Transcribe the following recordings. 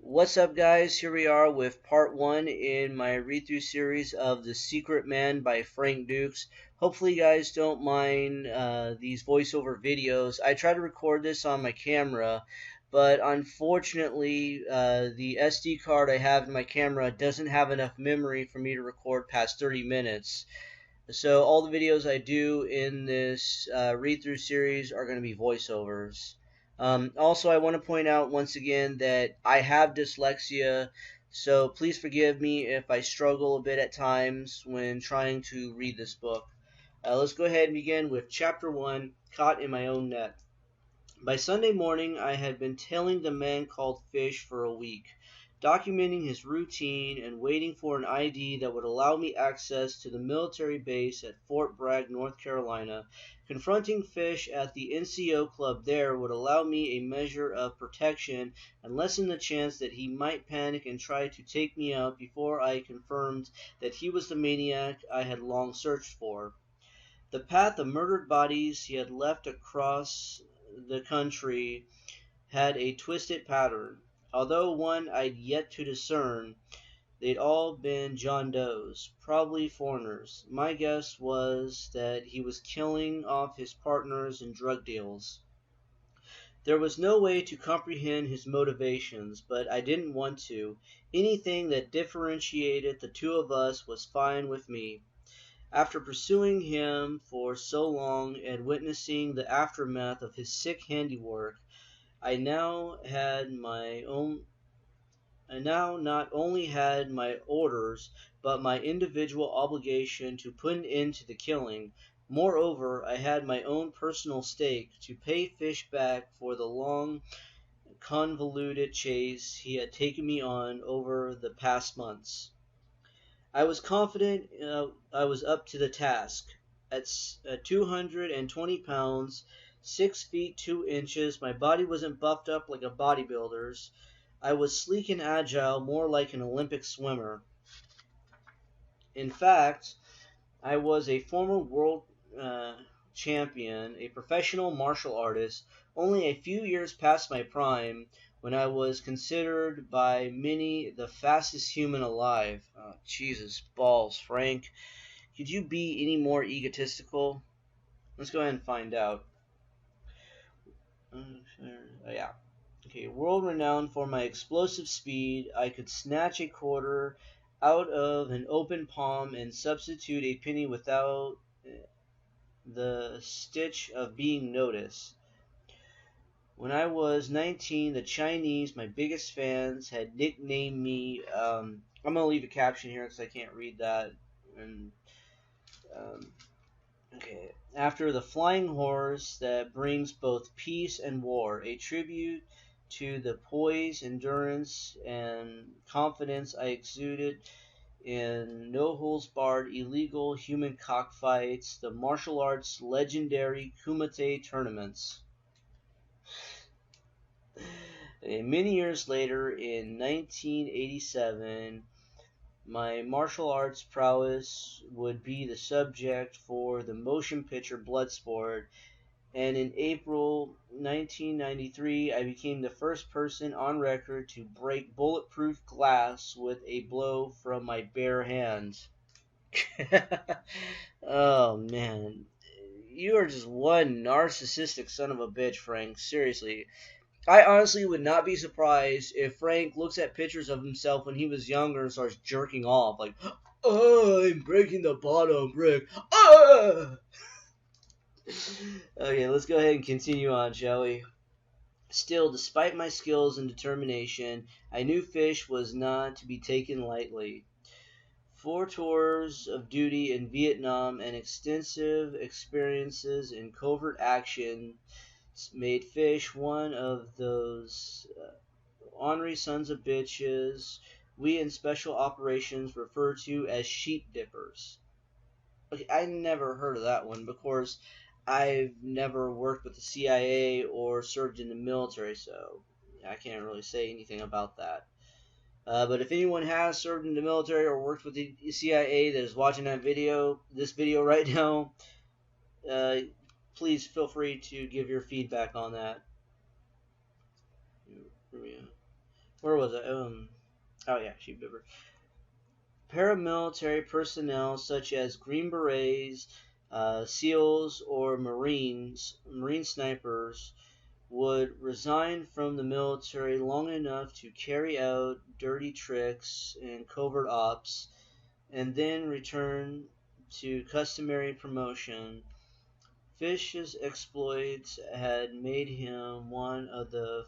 What's up, guys? Here we are with part one in my read-through series of The Secret Man by Frank Dukes. Hopefully, you guys don't mind these voiceover videos. I try to record this on my camera, but unfortunately, the SD card I have in my camera doesn't have enough memory for me to record past 30 minutes. So all the videos I do in this read-through series are going to be voiceovers. Also, I want to point out once again that I have dyslexia, so please forgive me if I struggle a bit at times when trying to read this book. Let's go ahead and begin with Chapter 1, Caught in My Own Net. By Sunday morning, I had been tailing the man called Fish for a week, documenting his routine and waiting for an ID that would allow me access to the military base at Fort Bragg, North Carolina. Confronting Fish at the NCO club there would allow me a measure of protection and lessen the chance that he might panic and try to take me out before I confirmed that he was the maniac I had long searched for. The path of murdered bodies he had left across the country had a twisted pattern. Although one I'd yet to discern, they'd all been John Does, probably foreigners. My guess was that he was killing off his partners in drug deals. There was no way to comprehend his motivations, but I didn't want to. Anything that differentiated the two of us was fine with me. After pursuing him for so long and witnessing the aftermath of his sick handiwork, I now not only had my orders, but my individual obligation to put an end to the killing. Moreover, I had my own personal stake to pay Fish back for the long, convoluted chase he had taken me on over the past months. I was confident I was up to the task. At 220 pounds, 6 feet 2 inches, my body wasn't buffed up like a bodybuilder's. I was sleek and agile, more like an Olympic swimmer. In fact, I was a former world champion, a professional martial artist, only a few years past my prime, when I was considered by many the fastest human alive. Oh, Jesus balls, Frank. Could you be any more egotistical? Let's go ahead and find out. Yeah. Okay, world renowned for my explosive speed, I could snatch a quarter out of an open palm and substitute a penny without the stitch of being noticed. When I was 19, the Chinese, my biggest fans, had nicknamed me. I'm gonna leave a caption here because I can't read that. And okay, after the flying horse that brings both peace and war, a tribute to the poise, endurance, and confidence I exuded in no-holds-barred illegal human cockfights, the martial arts legendary Kumite tournaments. Many years later, in 1987, my martial arts prowess would be the subject for the motion picture Bloodsport, and in April 1993, I became the first person on record to break bulletproof glass with a blow from my bare hands. Oh man, you are just one narcissistic son of a bitch, Frank. Seriously. I honestly would not be surprised if Frank looks at pictures of himself when he was younger and starts jerking off. Like, oh, I'm breaking the bottom brick. Ah! Okay, let's go ahead and continue on, shall we? Still, despite my skills and determination, I knew Fish was not to be taken lightly. 4 tours of duty in Vietnam and extensive experiences in covert action made Fish one of those ornery sons of bitches we in special operations refer to as sheep dippers. Okay, I never heard of that one because I've never worked with the CIA or served in the military, so I can't really say anything about that. But if anyone has served in the military or worked with the CIA that is watching this video right now, please feel free to give your feedback on that. where was it? Oh yeah, sheep dipper. Paramilitary personnel such as Green Berets, SEALs, or Marine snipers would resign from the military long enough to carry out dirty tricks and covert ops, and then return to customary promotion. Fish's exploits had made him one of the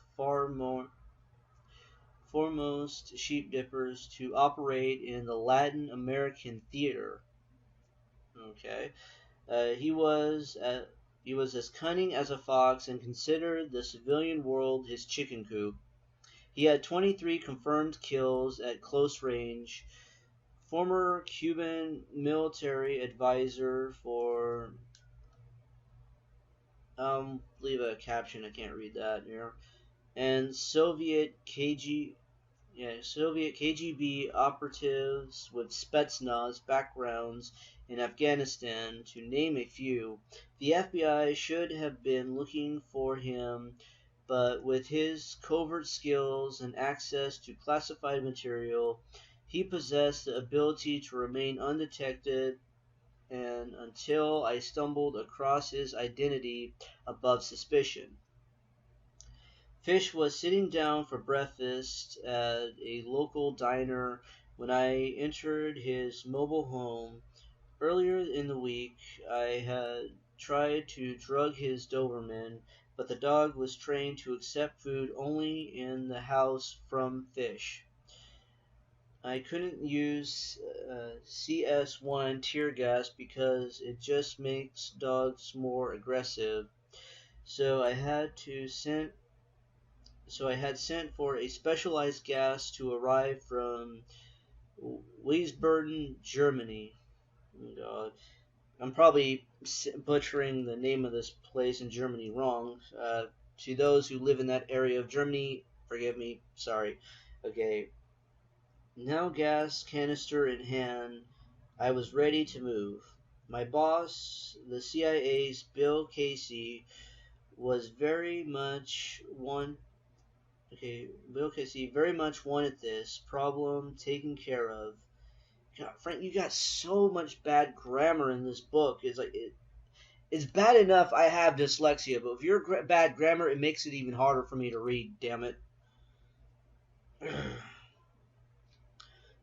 foremost sheep dippers to operate in the Latin American theater. Okay, he was as cunning as a fox and considered the civilian world his chicken coop. He had 23 confirmed kills at close range. Former Cuban military advisor for leave a caption. I can't read that here. And Soviet KGB operatives with Spetsnaz backgrounds in Afghanistan, to name a few. The FBI should have been looking for him, but with his covert skills and access to classified material, he possessed the ability to remain undetected, and until I stumbled across his identity above suspicion. Fish was sitting down for breakfast at a local diner when I entered his mobile home. Earlier in the week, I had tried to drug his Doberman, but the dog was trained to accept food only in the house from Fish. I couldn't use CS1 tear gas because it just makes dogs more aggressive. So I had sent for a specialized gas to arrive from Wiesbaden, Germany. Oh God, I'm probably butchering the name of this place in Germany wrong. To those who live in that area of Germany, forgive me. Sorry. Okay. Now, gas canister in hand, I was ready to move. My boss, the CIA's Bill Casey, was very much one. Okay, Bill Casey very much wanted this problem taken care of. God, Frank, you got so much bad grammar in this book. It's bad enough I have dyslexia, but if you're bad grammar, it makes it even harder for me to read. Damn it.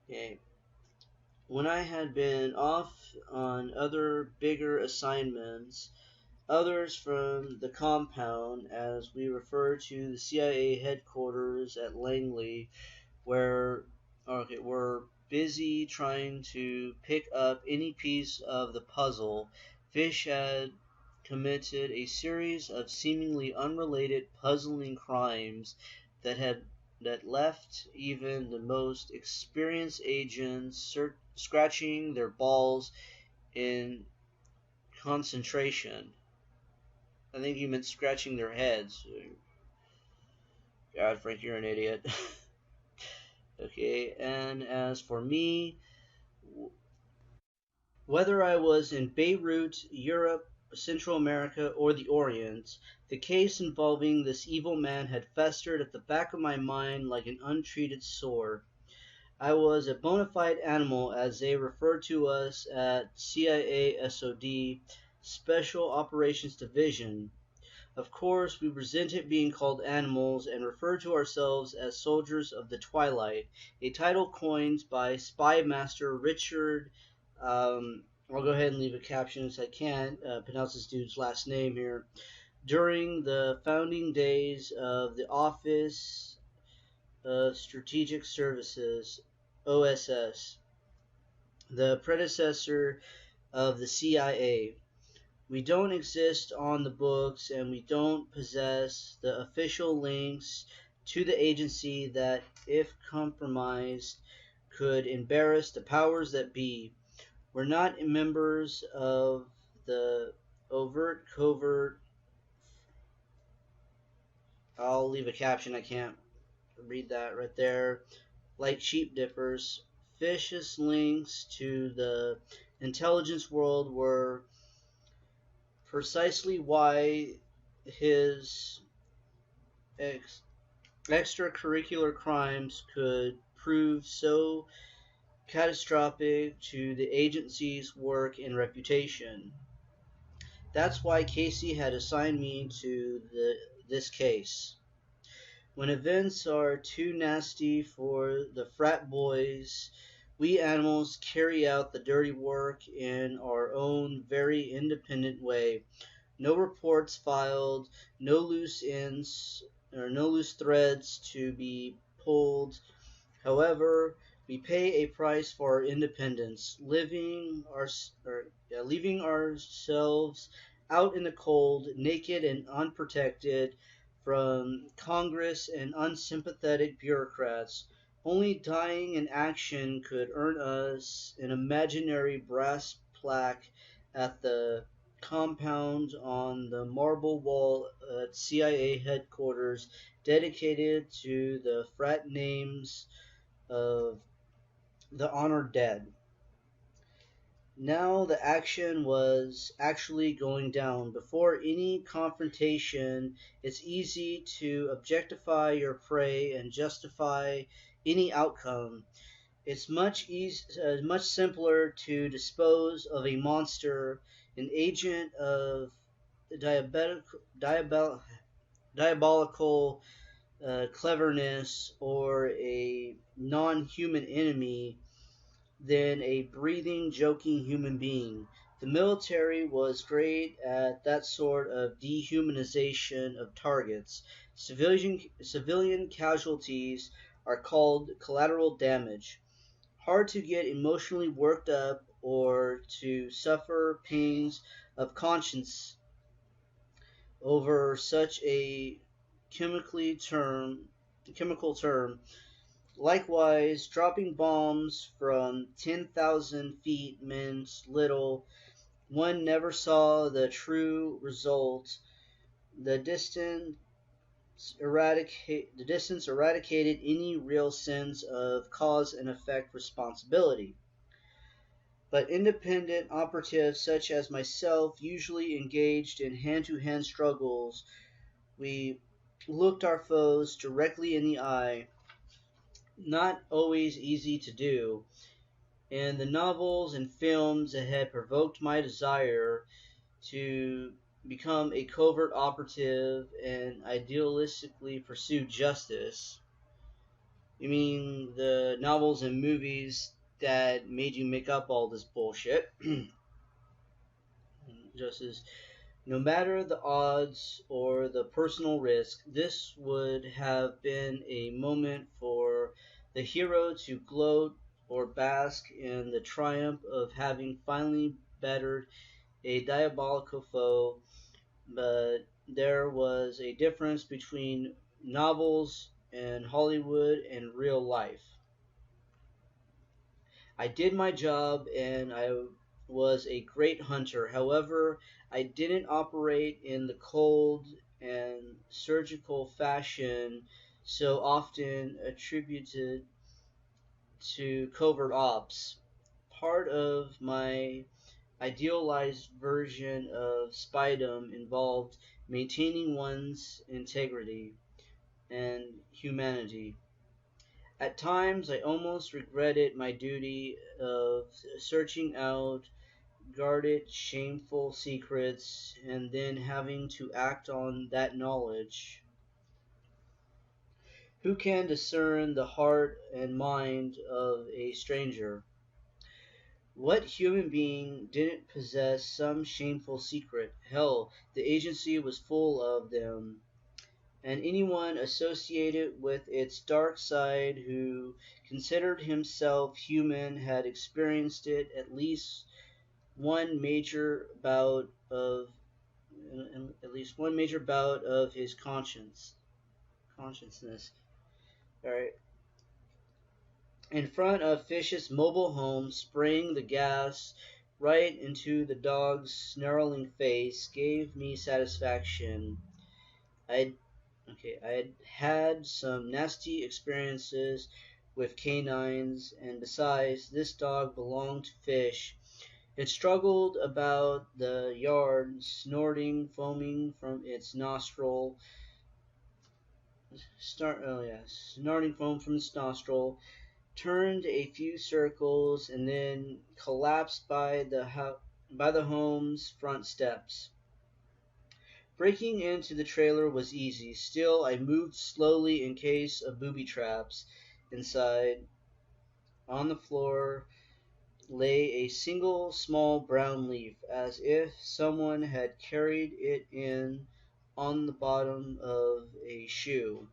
Okay. When I had been off on other bigger assignments, others from the compound, as we refer to the CIA headquarters at Langley, were busy trying to pick up any piece of the puzzle. Fish had committed a series of seemingly unrelated, puzzling crimes that left even the most experienced agents scratching their balls in concentration. I think he meant scratching their heads. God, Frank, you're an idiot. Okay, and as for me, whether I was in Beirut, Europe, Central America, or the Orient, the case involving this evil man had festered at the back of my mind like an untreated sore. I was a bona fide animal, as they referred to us at CIA SOD, Special Operations Division. Of course, we resented being called animals and referred to ourselves as soldiers of the twilight, a title coined by spy master Richard. I'll go ahead and leave a caption as I can't pronounce this dude's last name here. During the founding days of the Office of Strategic Services, OSS, the predecessor of the CIA. We don't exist on the books, and we don't possess the official links to the agency that, if compromised, could embarrass the powers that be. We're not members of the overt, covert. I'll leave a caption. I can't read that right there. Like sheep dippers, Fish's links to the intelligence world were precisely why his extracurricular crimes could prove so catastrophic to the agency's work and reputation. That's why Casey had assigned me to this case. When events are too nasty for the frat boys, we animals carry out the dirty work in our own very independent way. No reports filed, no loose ends or no loose threads to be pulled. However, we pay a price for our independence, leaving ourselves out in the cold, naked and unprotected from Congress and unsympathetic bureaucrats. Only dying in action could earn us an imaginary brass plaque at the compound on the marble wall at CIA headquarters dedicated to the frat names of the honored dead. Now the action was actually going down. Before any confrontation, it's easy to objectify your prey and justify any outcome. It's much simpler to dispose of a monster, an agent of diabolical, diabolical cleverness, or a non-human enemy than a breathing, joking human being. The military was great at that sort of dehumanization of targets. Civilian casualties are called collateral damage. Hard to get emotionally worked up or to suffer pains of conscience over such a chemically term chemical term. Likewise, dropping bombs from 10,000 feet meant little. One never saw the true result. The distance, the distance eradicated any real sense of cause and effect responsibility. But independent operatives such as myself usually engaged in hand-to-hand struggles. We looked our foes directly in the eye, not always easy to do, and the novels and films that had provoked my desire to become a covert operative and idealistically pursue justice. You mean the novels and movies that made you make up all this bullshit? Justice. No matter the odds or the personal risk, this would have been a moment for the hero to gloat or bask in the triumph of having finally bettered a diabolical foe. But there was a difference between novels and Hollywood and real life. I did my job and I was a great hunter. However, I didn't operate in the cold and surgical fashion so often attributed to covert ops. Part of my idealized version of spydom involved maintaining one's integrity and humanity. At times, I almost regretted my duty of searching out guarded, shameful secrets and then having to act on that knowledge. Who can discern the heart and mind of a stranger? What human being didn't possess some shameful secret? Hell, the agency was full of them. And anyone associated with its dark side who considered himself human had experienced it one major bout of at least one major bout of his consciousness. All right. In front of Fish's mobile home, spraying the gas right into the dog's snarling face gave me satisfaction. I'd I had had some nasty experiences with canines, and besides, this dog belonged to Fish. It struggled about the yard, snorting, foaming from its nostril, snorting foam from its nostril, turned a few circles, and then collapsed by the home's front steps. Breaking into the trailer was easy. Still, I moved slowly in case of booby traps. Inside, on the floor, lay a single small brown leaf, as if someone had carried it in on the bottom of a shoe.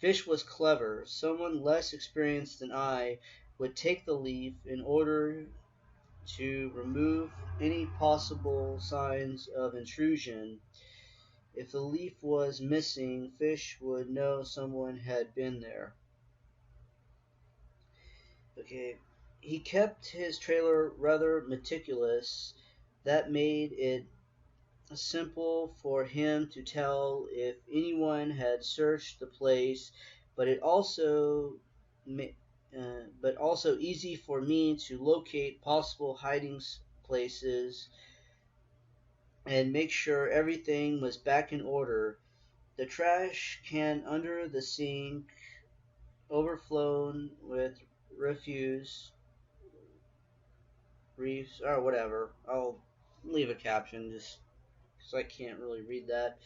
Fish was clever. Someone less experienced than I would take the leaf in order to remove any possible signs of intrusion. If the leaf was missing, Fish would know someone had been there. Okay. He kept his trailer rather meticulous. That made it simple for him to tell if anyone had searched the place, but it also but also easy for me to locate possible hiding places and make sure everything was back in order. The trash can under the sink overflown with refuse, reefs, or whatever. I'll leave a caption just because I can't really read that.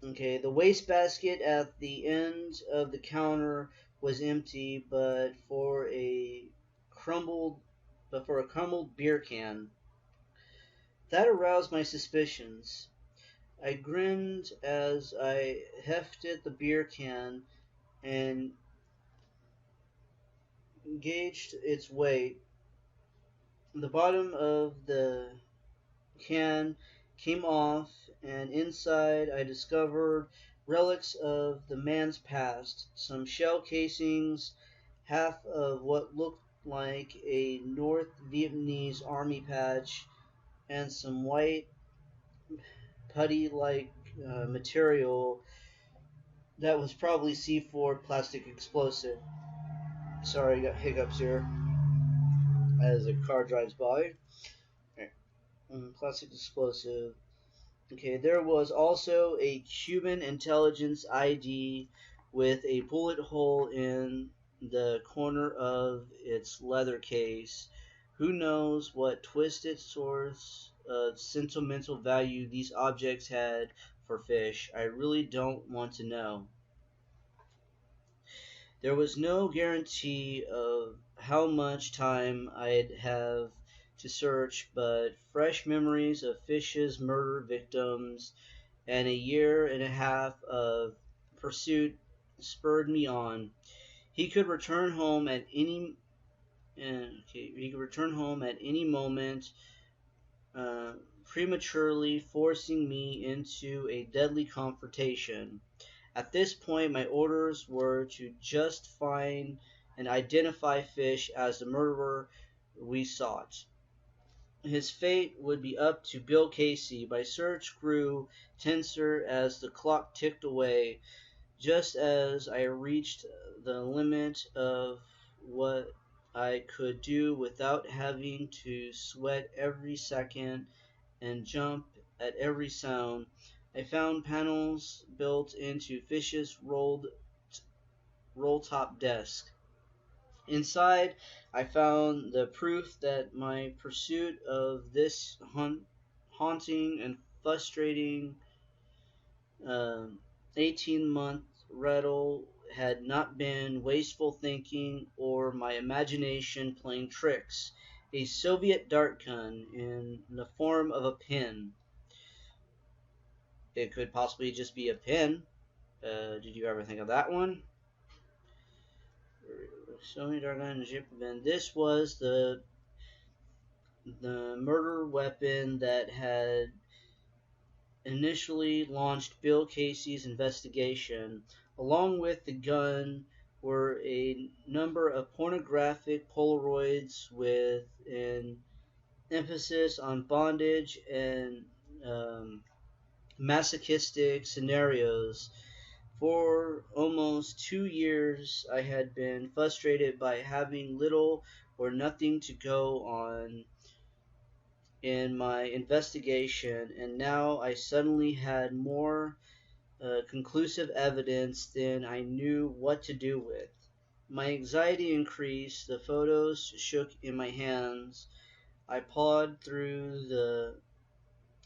Okay, the wastebasket at the end of the counter was empty, crumbled, but for a crumbled beer can. That aroused my suspicions. I grinned as I hefted the beer can and gauged its weight. The bottom of the can came off, and inside I discovered relics of the man's past, some shell casings, half of what looked like a North Vietnamese army patch, and some white putty-like material that was probably C4 plastic explosive. Sorry, I got hiccups here as a car drives by. Plastic explosive. Okay, there was also a Cuban intelligence ID with a bullet hole in the corner of its leather case. Who knows what twisted source of sentimental value these objects had for Fish? I really don't want to know. There was no guarantee of how much time I'd have to search, but fresh memories of Fish's murder victims and a year and a half of pursuit spurred me on. He could return home at any moment, prematurely forcing me into a deadly confrontation. At this point, my orders were to just find and identify Fish as the murderer we sought. His fate would be up to Bill Casey. My search grew tenser as the clock ticked away. Just as I reached the limit of what I could do without having to sweat every second and jump at every sound, I found panels built into Fish's roll-top desk. Inside, I found the proof that my pursuit of this haunting and frustrating 18-month rattle had not been wasteful thinking or my imagination playing tricks. A Soviet dart gun in the form of a pin. It could possibly just be a pin. Did you ever think of that one? Soviet dart gun in Japan. This was the murder weapon that had initially launched Bill Casey's investigation. Along with the gun were a number of pornographic Polaroids with an emphasis on bondage and masochistic scenarios. For almost 2 years, I had been frustrated by having little or nothing to go on in my investigation, and now I suddenly had more conclusive evidence, then I knew what to do with. My anxiety increased, the photos shook in my hands. I pawed through the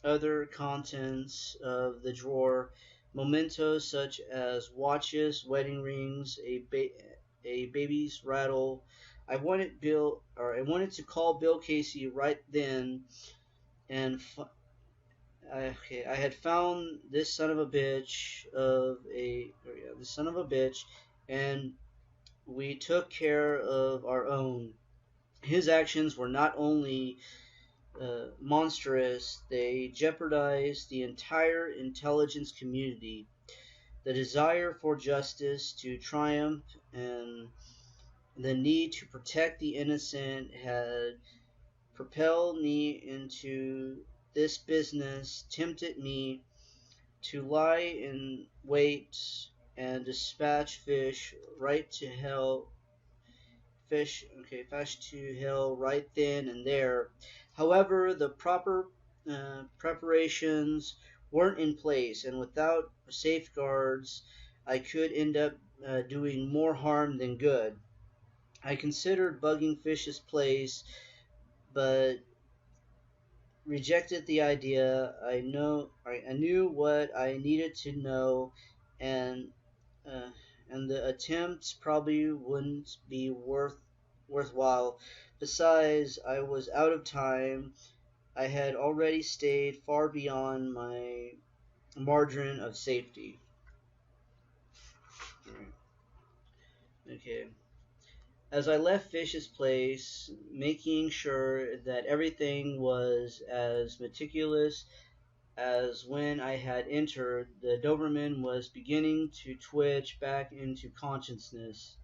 other contents of the drawer, mementos such as watches, wedding rings, a baby's rattle. I wanted to call Bill Casey right then, and I had found this son of a bitch this son of a bitch, and we took care of our own. His actions were not only monstrous, they jeopardized the entire intelligence community. The desire for justice to triumph and the need to protect the innocent had propelled me into this business, tempted me to lie in wait and dispatch fish to hell right then and there. However, the proper preparations weren't in place, and without safeguards, I could end up doing more harm than good. I considered bugging Fish's place, but rejected the idea. I knew what I needed to know, and uh, and the attempts probably wouldn't be worthwhile. Besides, I was out of time. I had already stayed far beyond my margin of safety. Okay. As I left Fish's place, making sure that everything was as meticulous as when I had entered, the Doberman was beginning to twitch back into consciousness.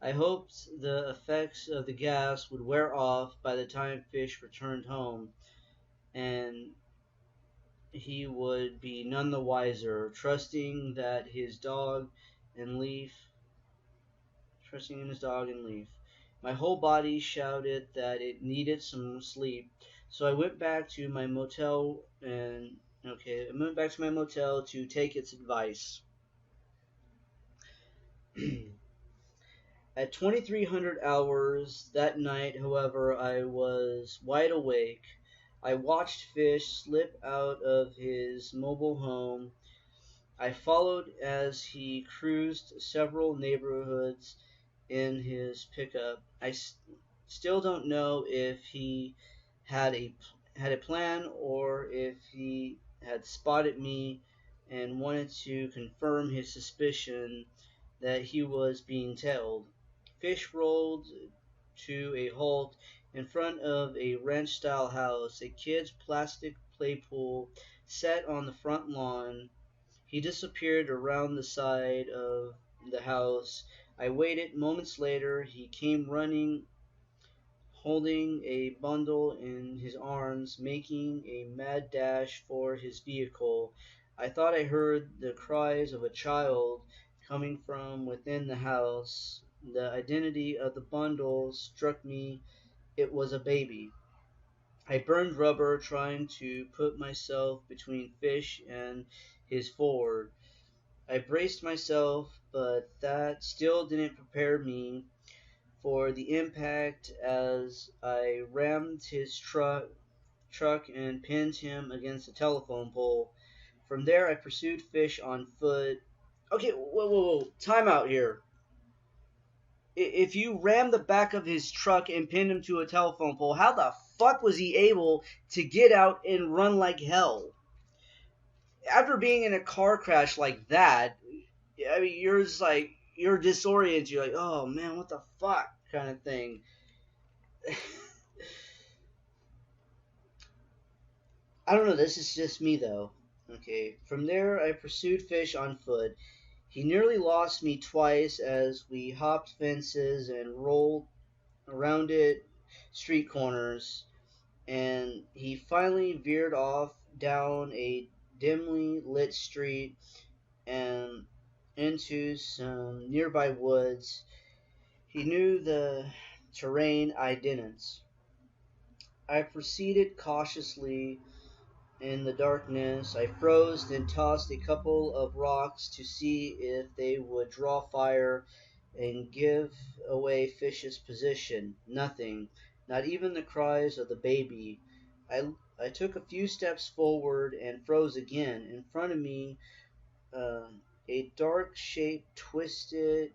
I hoped the effects of the gas would wear off by the time Fish returned home, and he would be none the wiser, and Leaf, trusting in his dog and Leaf. My whole body shouted that it needed some sleep, so I went back to my motel to take its advice. At 2300 hours that night, however, I was wide awake. I watched Fish slip out of his mobile home. I followed as he cruised several neighborhoods in his pickup. Still don't know if he had a plan or if he had spotted me and wanted to confirm his suspicion that he was being tailed. Fish rolled to a halt in front of a ranch-style house, a kid's plastic play pool set on the front lawn. He disappeared around the side of the house. I waited. Moments later, he came running, holding a bundle in his arms, making a mad dash for his vehicle. I thought I heard the cries of a child coming from within the house. The identity of the bundle struck me. It was a baby. I burned rubber trying to put myself between Fish and his Ford. I braced myself, but that still didn't prepare me for the impact as I rammed his truck and pinned him against a telephone pole. From there, I pursued Fish on foot. Okay, whoa. Time out here. If you rammed the back of his truck and pinned him to a telephone pole, how the fuck was he able to get out and run like hell? After being in a car crash like that, I mean, you're just like, you're disoriented. You're like, oh man, what the fuck kind of thing. I don't know, this is just me though. Okay, from there I pursued Fish on foot. He nearly lost me twice as we hopped fences and rolled around street corners, and he finally veered off down a dimly lit street and into some nearby woods. He knew the terrain I didn't. I proceeded cautiously, In the darkness, I froze, then tossed a couple of rocks to see if they would draw fire and give away Fish's position. Nothing, not even the cries of the baby. I took a few steps forward and froze again. In front of me, uh, a dark shape twisted.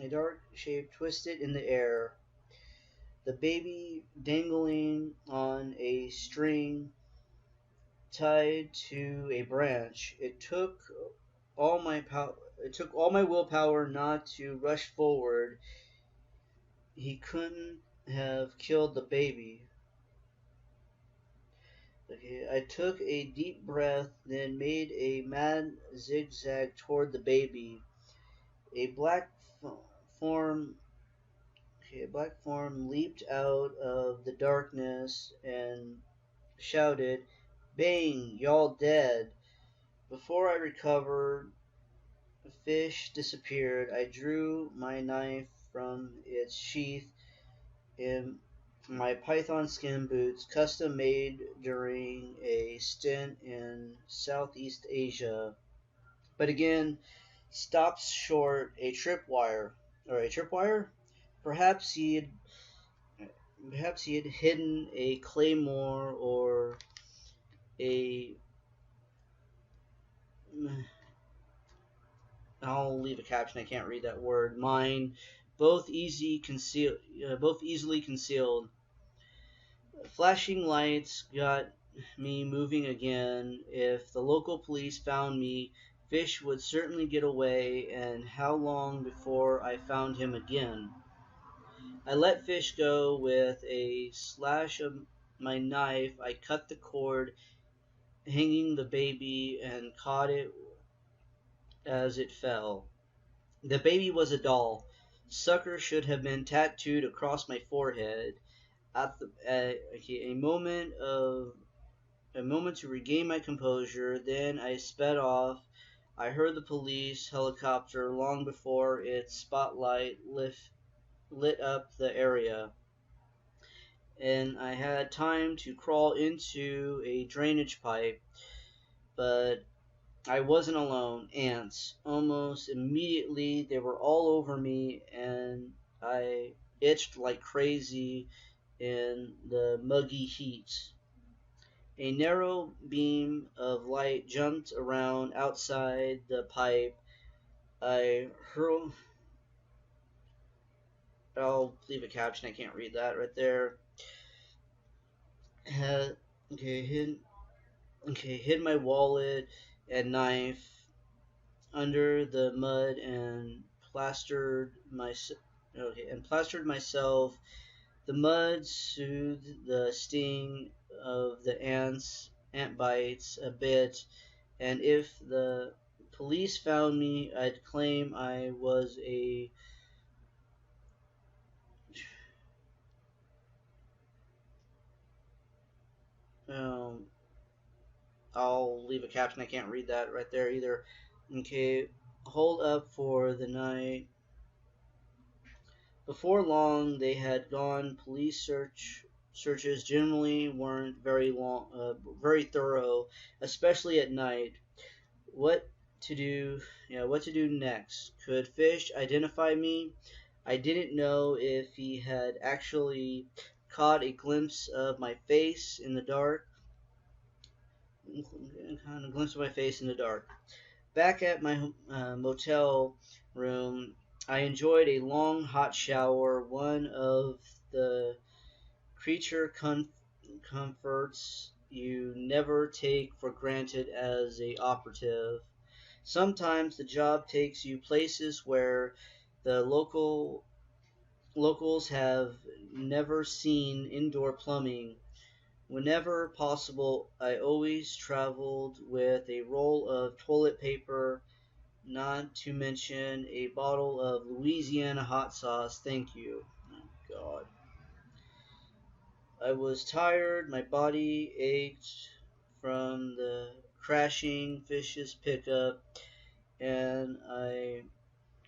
A dark shape twisted in the air. The baby dangling on a string tied to a branch. It took all my willpower not to rush forward. He couldn't have killed the baby. Okay, I took a deep breath, then made a mad zigzag toward the baby. A form, a black form leaped out of the darkness and shouted, "Bang! Y'all dead!" Before I recovered, the fish disappeared. I drew my knife from its sheath in my python skin boots, custom made during a stint in Southeast Asia. But again, stops short a tripwire. Or a tripwire? Perhaps he had perhaps he had hidden a claymore or a I'll leave a caption. I can't read that word. Mine, both easily concealed. Flashing lights got me moving again. If the local police found me, Fish would certainly get away, and how long before I found him again? I let Fish go. With a slash of my knife, I cut the cord hanging the baby and caught it as it fell. The baby was a doll. Sucker should have been tattooed across my forehead. Okay, a moment to regain my composure. Then I sped off. I heard the police helicopter long before its spotlight lit up the area, and I had time to crawl into a drainage pipe. But I wasn't alone. Ants. Almost immediately, they were all over me, and I itched like crazy in the muggy heat. A narrow beam of light jumped around outside the pipe. I hurled. I'll leave a caption. I can't read that right there. Had, okay, hid my wallet and knife under the mud and plastered myself. The mud soothed the sting of the ant bites a bit, and if the police found me, I'd claim I was a um, I'll leave a caption. I can't read that right there either. Okay, hold up for the night. Before long, they had gone. Searches generally weren't very thorough, especially at night. What to do? Yeah, what to do next? Could Fish identify me? I didn't know if he had actually caught a glimpse of my face in the dark. Kind of glimpse of my face in the dark. Back at my motel room, I enjoyed a long hot shower, one of the creature comforts you never take for granted as a operative. Sometimes the job takes you places where the locals have never seen indoor plumbing. Whenever possible, I always traveled with a roll of toilet paper, not to mention a bottle of Louisiana hot sauce. Thank you. Oh, God. I was tired, my body ached from the crashing Fish's pickup, and I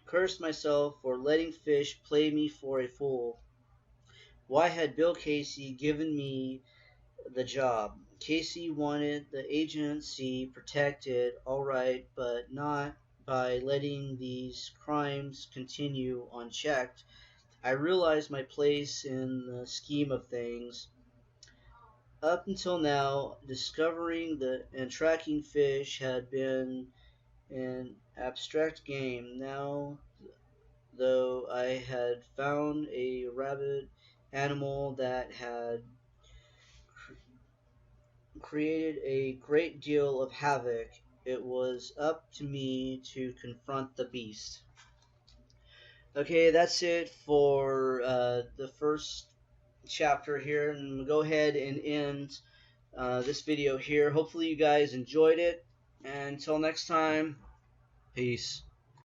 cursed myself for letting Fish play me for a fool. Why had Bill Casey given me the job? Casey wanted the agency protected, alright, but not by letting these crimes continue unchecked. I realized my place in the scheme of things. Up until now, discovering and tracking fish had been an abstract game. Now, though, I had found a rabid animal that had created a great deal of havoc. It was up to me to confront the beast. Okay, that's it for the first chapter here, and we'll go ahead and end this video here. Hopefully you guys enjoyed it, and until next time, peace.